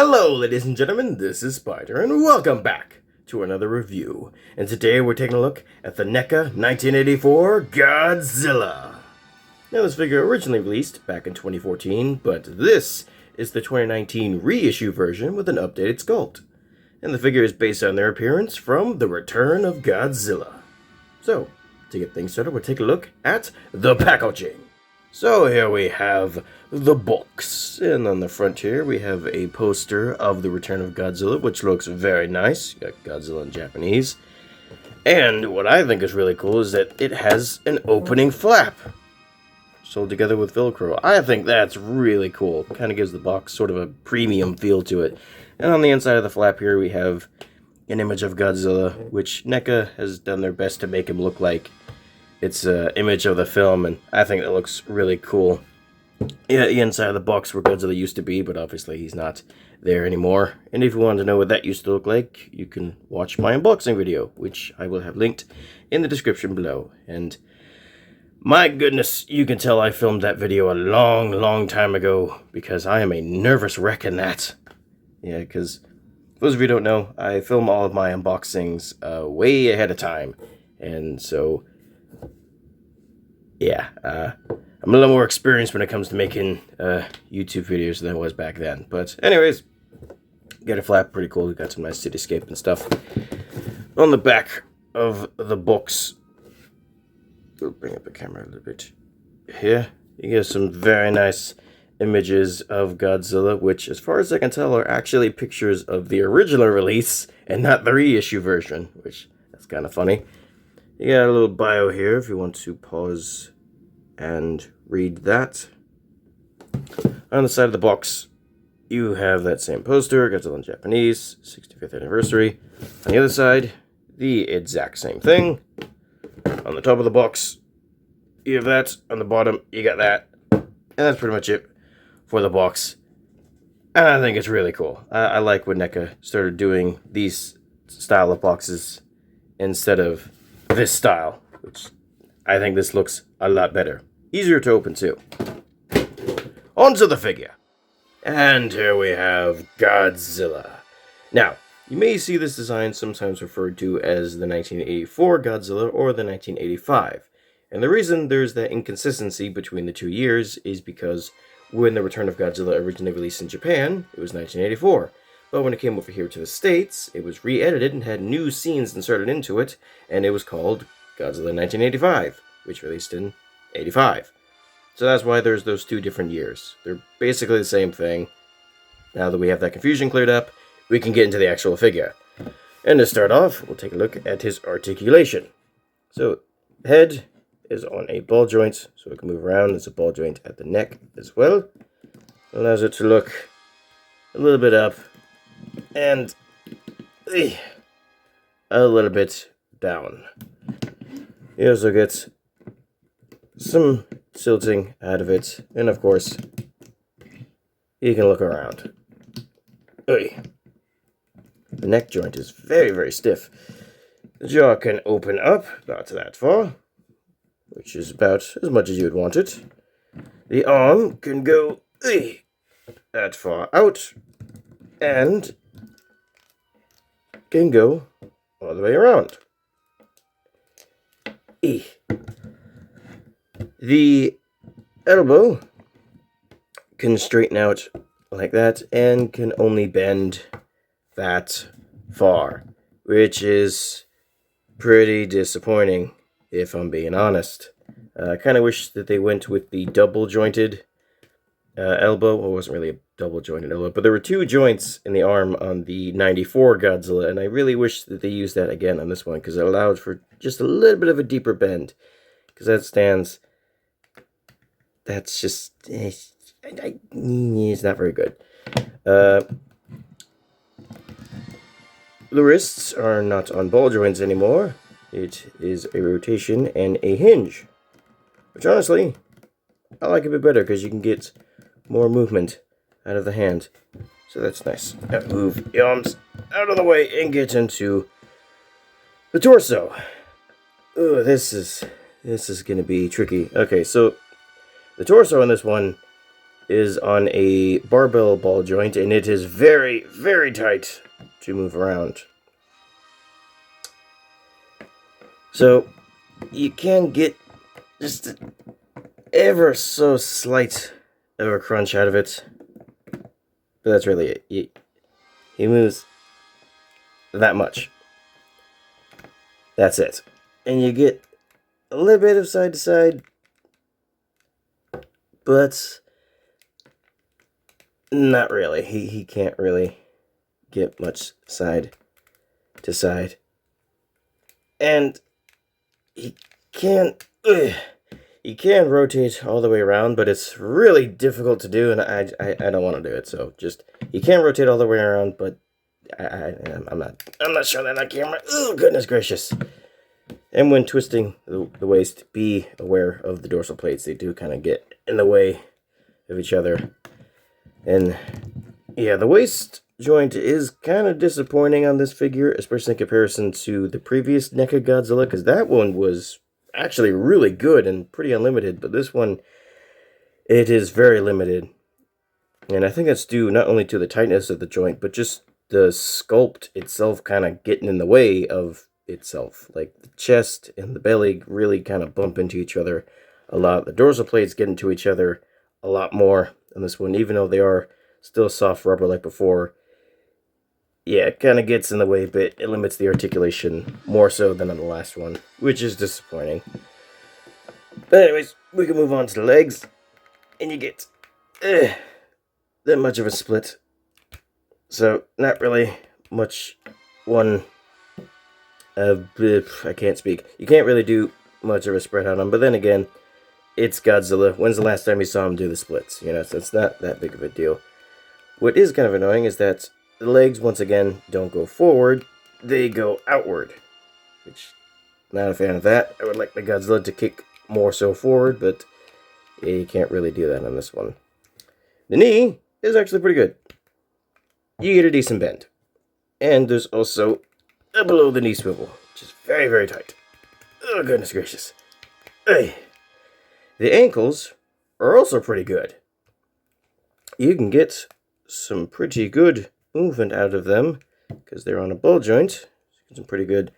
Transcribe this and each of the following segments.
Hello, ladies and gentlemen, this is Spider, and welcome back to another review. And today we're taking a look at the NECA 1984 Godzilla. Now, this figure originally released back in 2014, but this is the 2019 reissue version with an updated sculpt. And the figure is based on their appearance from The Return of Godzilla. So, to get things started, we'll take a look at the packaging. So here we have the box, and on the front here we have a poster of The Return of Godzilla, which looks very nice. You got Godzilla in Japanese. And what I think is really cool is that it has an opening flap, sold together with Velcro. I think that's really cool. Kind of gives the box sort of a premium feel to it. And on the inside of the flap here we have an image of Godzilla, which NECA has done their best to make him look like it's an image of the film, and I think it looks really cool. Yeah, the inside of the box where Godzilla used to be, but obviously he's not there anymore. And if you want to know what that used to look like, you can watch my unboxing video, which I will have linked in the description below. And my goodness, you can tell I filmed that video a long time ago, because I am a nervous wreck in that. Yeah, because for those of you who don't know, I film all of my unboxings way ahead of time. And so yeah, I'm a little more experienced when it comes to making YouTube videos than I was back then. But anyways, got a flap, pretty cool. We got some nice cityscape and stuff. On the back of the box, we'll bring up the camera a little bit here. You get some very nice images of Godzilla, which, as far as I can tell, are actually pictures of the original release and not the reissue version, which that's kind of funny. You got a little bio here if you want to pause and read that. On the side of the box, you have that same poster, Godzilla in Japanese, 65th anniversary. On the other side, the exact same thing. On the top of the box, you have that. On the bottom, you got that. And that's pretty much it for the box. And I think it's really cool. I like when NECA started doing these style of boxes instead of this style, which I think this looks a lot better. Easier to open too. Onto the figure. And here we have Godzilla. Now, you may see this design sometimes referred to as the 1984 Godzilla or the 1985. And the reason there's that inconsistency between the 2 years is because when The Return of Godzilla originally released in Japan, it was 1984. But when it came over here to the States, it was re-edited and had new scenes inserted into it, and it was called Godzilla 1985, which released in 85. So that's why there's those 2 different years. They're basically the same thing. Now that we have that confusion cleared up, we can get into the actual figure. And to start off, we'll take a look at his articulation. So, head is on a ball joint, so it can move around. There's a ball joint at the neck as well. Allows it to look a little bit up and a little bit down. He also gets some tilting out of it, and of course, you can look around. The neck joint is very stiff. The jaw can open up about that far, which is about as much as you would want it. The arm can go that far out, and can go all the way around. The elbow can straighten out like that and can only bend that far, which is pretty disappointing, if I'm being honest. I kind of wish that they went with the double jointed elbow. Well, it wasn't really a double jointed elbow, but there were 2 joints in the arm on the 94 Godzilla, and I really wish that they used that again on this one, because it allowed for just a little bit of a deeper bend. Because that stands, that's just, it's not very good. The wrists are not on ball joints anymore. It is a rotation and a hinge, which honestly, I like a bit better, because you can get more movement out of the hand. So that's nice. Now move the arms out of the way and get into the torso. Oh, this is going to be tricky. Okay, so the torso on this one is on a barbell ball joint, and it is very, very tight to move around. So you can get just ever so slight of a crunch out of it, but that's really it. He moves that much. That's it. And you get a little bit of side to side, but not really. He can't really get much side to side. And he can rotate all the way around, but it's really difficult to do, and I don't want to do it. So just, he can rotate all the way around, but I'm not showing that on camera. Oh, goodness gracious. And when twisting the waist, be aware of the dorsal plates. They do kind of get in the way of each other. And yeah, the waist joint is kind of disappointing on this figure, especially in comparison to the previous NECA Godzilla, because that one was actually really good and pretty unlimited, but this one, it is very limited. And I think that's due not only to the tightness of the joint, but just the sculpt itself kind of getting in the way of itself. Like the chest and the belly really kind of bump into each other a lot. The dorsal plates get into each other a lot more on this one, even though they are still soft rubber like before. Yeah, it kind of gets in the way, but it limits the articulation more so than on the last one, which is disappointing. But anyways, we can move on to the legs, and you get that much of a split. So, not really much one... I can't speak. You can't really do much of a spread on them, but then again, it's Godzilla. When's the last time you saw him do the splits? You know, so it's not that big of a deal. What is kind of annoying is that the legs, once again, don't go forward, they go outward. Which, not a fan of that. I would like the Godzilla to kick more so forward, but yeah, you can't really do that on this one. The knee is actually pretty good. You get a decent bend. And there's also a below the knee swivel, which is very, very tight. Oh, goodness gracious. Hey. The ankles are also pretty good. You can get some pretty good movement out of them because they're on a ball joint. Some pretty good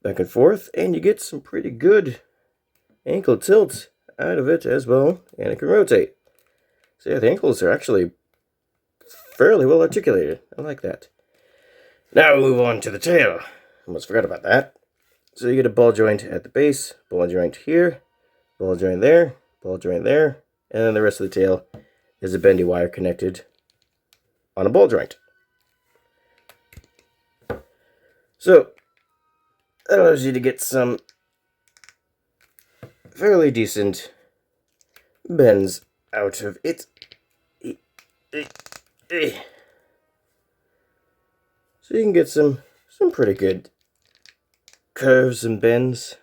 back and forth, and you get some pretty good ankle tilt out of it as well, and it can rotate. So yeah, the ankles are actually fairly well articulated. I like that. Now we move on to the tail. Almost forgot about that. So you get a ball joint at the base, ball joint here, ball joint there, ball joint there, and then the rest of the tail is a bendy wire connected on a ball joint. So that allows you to get some fairly decent bends out of it. So you can get some pretty good curves and bends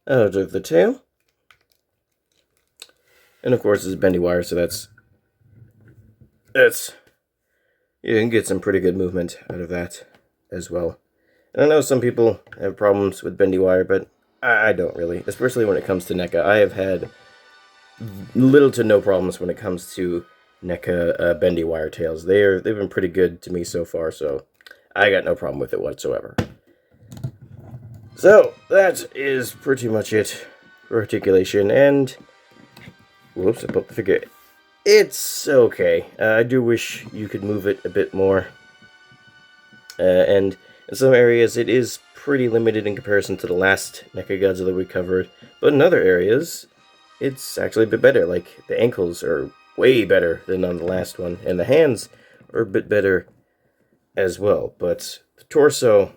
out of the tail. And of course it's bendy wire, so that's you can get some pretty good movement out of that as well. And I know some people have problems with bendy wire, but I don't really, especially when it comes to NECA. I have had little to no problems when it comes to NECA bendy wire tails. They've been pretty good to me so far, so I got no problem with it whatsoever. So that is pretty much it for articulation, and whoops, I put the figure. It's okay. I do wish you could move it a bit more, and in some areas it is pretty limited in comparison to the last NECA Godzilla we covered, but in other areas it's actually a bit better. Like the ankles are way better than on the last one, and the hands are a bit better as well, but the torso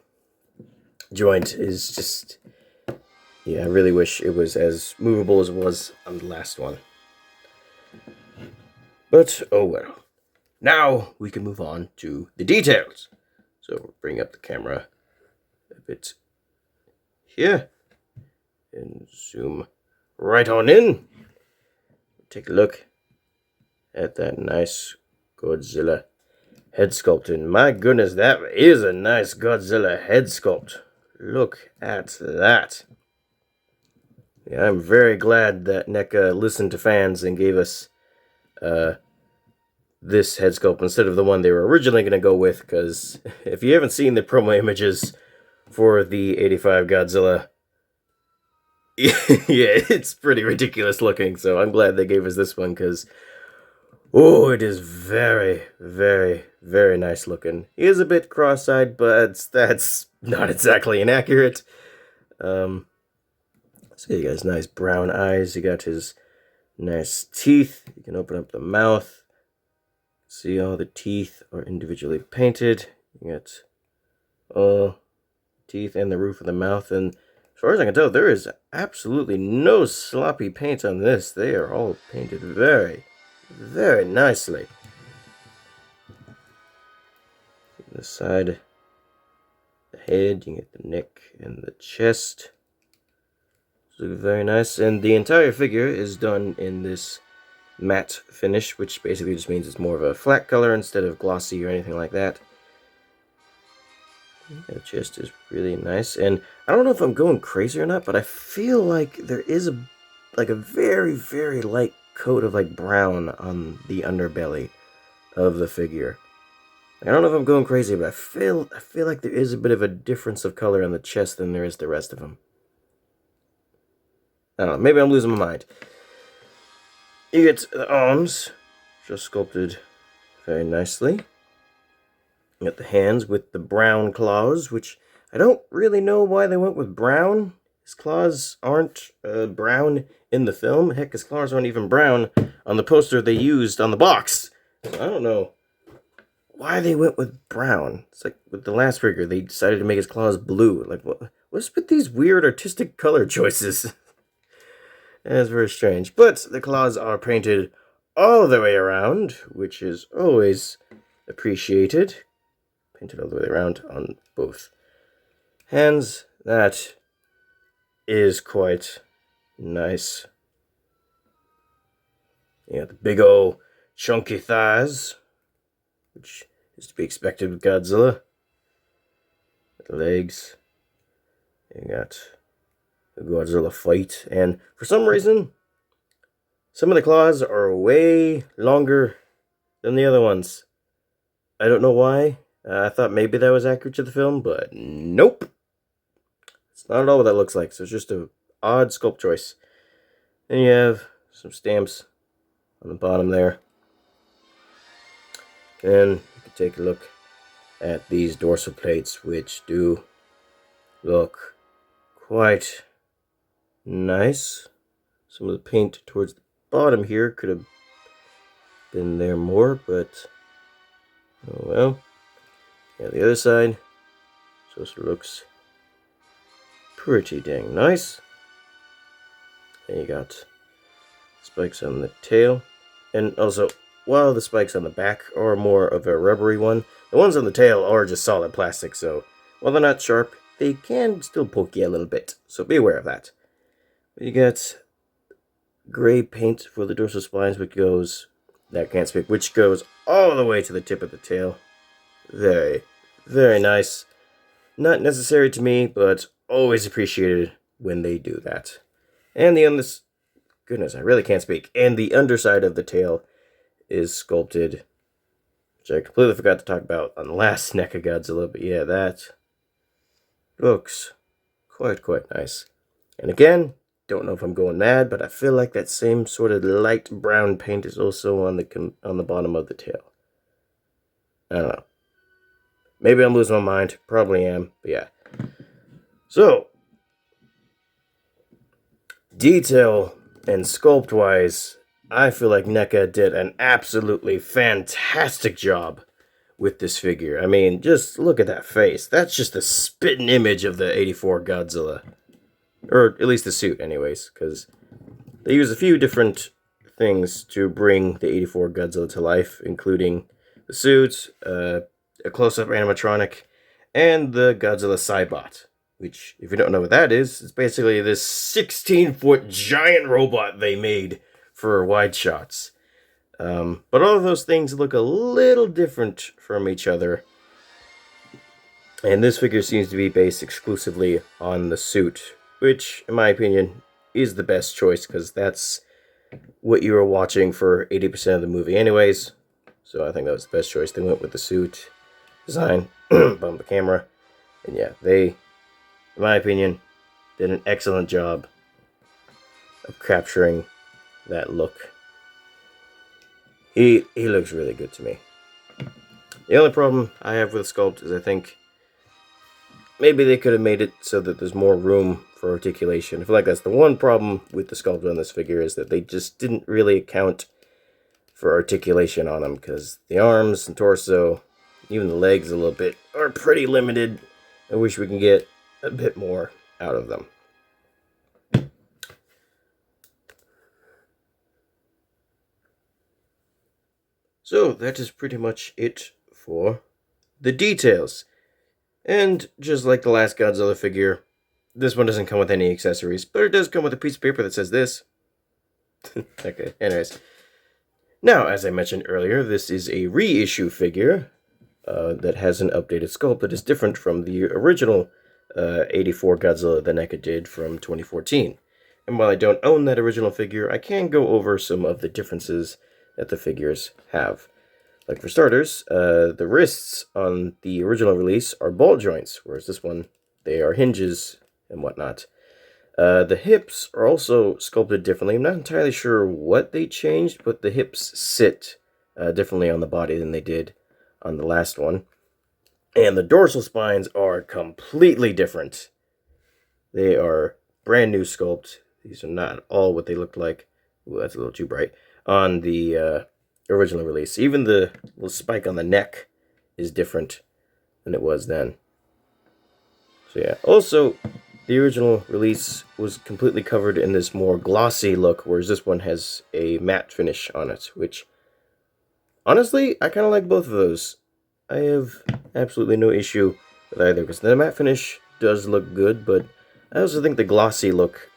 joint is just, yeah, I really wish it was as movable as it was on the last one. But oh well. Now we can move on to the details. So we'll bring up the camera a bit here and zoom right on in. Take a look at that nice Godzilla head sculpt. And my goodness, that is a nice Godzilla head sculpt. Look at that. Yeah, I'm very glad that NECA listened to fans and gave us this head sculpt instead of the one they were originally going to go with, because if you haven't seen the promo images for the 85 Godzilla, yeah, it's pretty ridiculous looking, so I'm glad they gave us this one, because, oh, it is very, very, very nice looking. He is a bit cross-eyed, but that's not exactly inaccurate. So you got his nice brown eyes, you got his nice teeth, you can open up the mouth, see all the teeth are individually painted, you got all teeth and the roof of the mouth, and as far as I can tell, there is absolutely no sloppy paint on this. They are all painted very, very nicely. The side, the head, you get the neck and the chest. Looks very nice, and the entire figure is done in this matte finish, which basically just means it's more of a flat color instead of glossy or anything like that. The chest is really nice, and I don't know if I'm going crazy or not, but I feel like there is a very, very light coat of like brown on the underbelly of the figure. I don't know if I'm going crazy, but I feel like there is a bit of a difference of color on the chest than there is the rest of them. I don't know, maybe I'm losing my mind. You get the arms, just sculpted very nicely. You got the hands with the brown claws, which I don't really know why they went with brown. His claws aren't brown in the film. Heck, his claws aren't even brown on the poster they used on the box. So I don't know why they went with brown. It's like with the last figure, they decided to make his claws blue. Like, what's with these weird artistic color choices? That's very strange. But the claws are painted all the way around, which is always appreciated. Painted all the way around on both hands. That is quite nice. You got the big old chunky thighs, which is to be expected with Godzilla. The legs. You got the Godzilla fight, and for some reason, some of the claws are way longer than the other ones. I don't know why. I thought maybe that was accurate to the film, but nope. It's not at all what that looks like, so it's just an odd sculpt choice. Then you have some stamps on the bottom there. And you can take a look at these dorsal plates, which do look quite nice. Some of the paint towards the bottom here could have been there more, but oh well. Yeah, the other side just looks pretty dang nice. And you got spikes on the tail. And also, while the spikes on the back are more of a rubbery one, the ones on the tail are just solid plastic, so while they're not sharp, they can still poke you a little bit, so be aware of that. But you got gray paint for the dorsal spines, which goes all the way to the tip of the tail. Very, very nice. Not necessary to me, but always appreciated when they do that. And goodness, I really can't speak. And the underside of the tail is sculpted, which I completely forgot to talk about on the last NECA Godzilla, but yeah, that looks quite nice. And again, don't know if I'm going mad, but I feel like that same sort of light brown paint is also on the bottom of the tail. I don't know. Maybe I'm losing my mind. Probably am, but yeah. So, detail and sculpt-wise, I feel like NECA did an absolutely fantastic job with this figure. I mean, just look at that face. That's just a spitting image of the 84 Godzilla. Or at least the suit, anyways, because they use a few different things to bring the 84 Godzilla to life, including the suit, a close-up animatronic, and the Godzilla Cybot, which, if you don't know what that is, it's basically this 16-foot giant robot they made for wide shots. But all of those things look a little different from each other. And this figure seems to be based exclusively on the suit, which, in my opinion, is the best choice, because that's what you were watching for 80% of the movie anyways. So I think that was the best choice. They went with the suit design, bump the camera. And yeah, they, in my opinion, did an excellent job of capturing that look. He looks really good to me. The only problem I have with the sculpt is I think maybe they could have made it so that there's more room for articulation. I feel like that's the one problem with the sculpt on this figure, is that they just didn't really account for articulation on him, because the arms and torso, even the legs a little bit, are pretty limited. I wish we can get a bit more out of them. So that is pretty much it for the details. And just like the last Godzilla figure, this one doesn't come with any accessories, but it does come with a piece of paper that says this. Okay, anyways. Now, as I mentioned earlier, this is a reissue figure that has an updated sculpt that is different from the original 84 Godzilla that NECA did from 2014. And while I don't own that original figure, I can go over some of the differences that the figures have. Like, for starters, the wrists on the original release are ball joints, whereas this one, they are hinges and whatnot. The hips are also sculpted differently. I'm not entirely sure what they changed, but the hips sit differently on the body than they did on the last one. And the dorsal spines are completely different. They are brand new sculpt. These are not all what they looked like. Ooh, that's a little too bright. On the original release. Even the little spike on the neck is different than it was then. So yeah. Also, the original release was completely covered in this more glossy look, whereas this one has a matte finish on it, which, honestly, I kind of like both of those. I have absolutely no issue with either, because the matte finish does look good, but I also think the glossy look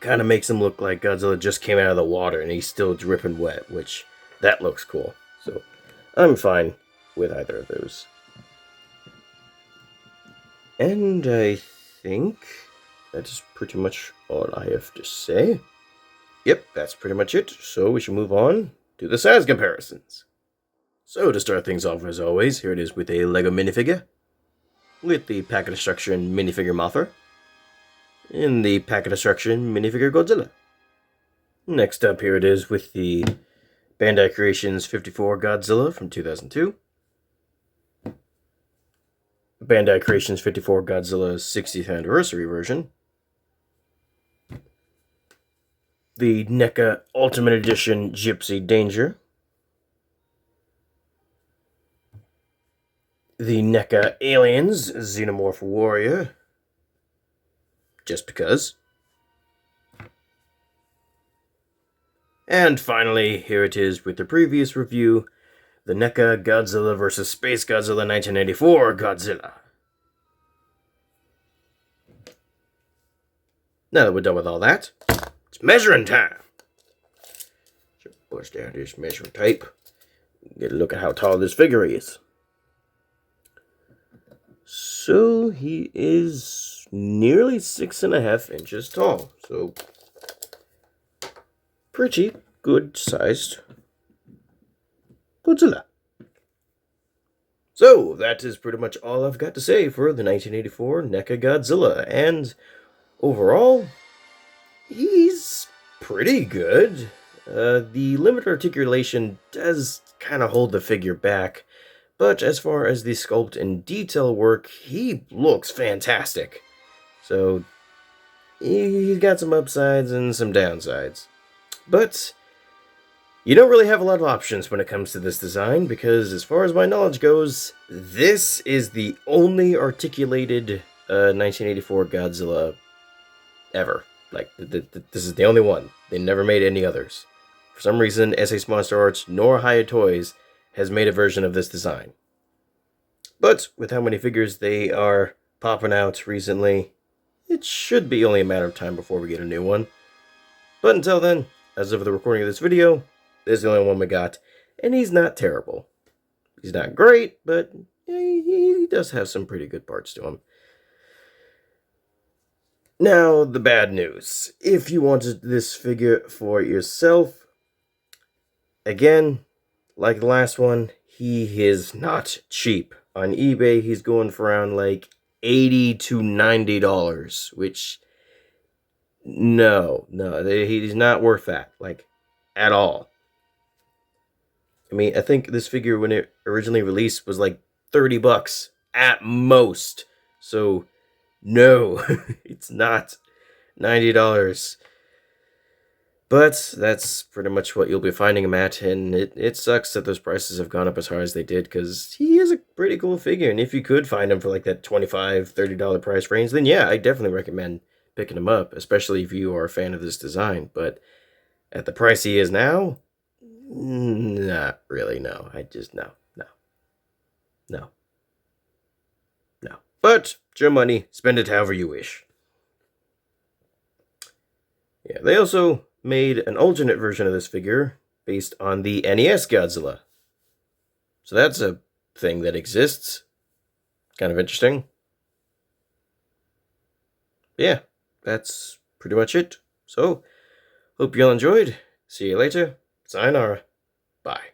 kind of makes him look like Godzilla just came out of the water and he's still dripping wet, which, that looks cool. So, I'm fine with either of those. And I think that's pretty much all I have to say. Yep, that's pretty much it. So we should move on to the size comparisons. So to start things off, as always, here it is with a LEGO minifigure, with the Pack of Destruction minifigure Mothra, and the Pack of Destruction minifigure Godzilla. Next up, here it is with the Bandai Creations 54 Godzilla from 2002. Bandai Creations 54 Godzilla's 60th anniversary version. The NECA Ultimate Edition Gypsy Danger. The NECA Aliens Xenomorph Warrior. Just because. And finally, here it is with the previous review, the NECA Godzilla vs. Space Godzilla 1984 Godzilla. Now that we're done with all that, it's measuring time. So push down this measuring tape. Get a look at how tall this figure is. So he is nearly 6.5 inches tall. So pretty good sized Godzilla. So that is pretty much all I've got to say for the 1984 NECA Godzilla. And overall, he's pretty good. The limited articulation does kind of hold the figure back, but as far as the sculpt and detail work, he looks fantastic. So, he's got some upsides and some downsides. But you don't really have a lot of options when it comes to this design, because as far as my knowledge goes, this is the only articulated 1984 Godzilla ever. Like, this is the only one. They never made any others. For some reason, SH Monster Arts nor Hiya Toys has made a version of this design. But with how many figures they are popping out recently, it should be only a matter of time before we get a new one. But until then, as of the recording of this video, this is the only one we got, and he's not terrible. He's not great, but he does have some pretty good parts to him. Now, the bad news. If you wanted this figure for yourself, again, like the last one, he is not cheap. On eBay, he's going for around like $80 to $90, which, no, he's not worth that, like, at all. I mean, I think this figure, when it originally released, was like $30 at most. So, no, it's not $90. But that's pretty much what you'll be finding him at, and it sucks that those prices have gone up as high as they did, because he is a pretty cool figure, and if you could find him for like that $25, $30 price range, then yeah, I definitely recommend picking him up, especially if you are a fan of this design. But at the price he is now, not really, no. No. But it's your money, spend it however you wish. Yeah, they also made an alternate version of this figure based on the NES Godzilla. So that's a thing that exists. Kind of interesting. Yeah, that's pretty much it. So, hope you all enjoyed. See you later. Sayonara. Bye.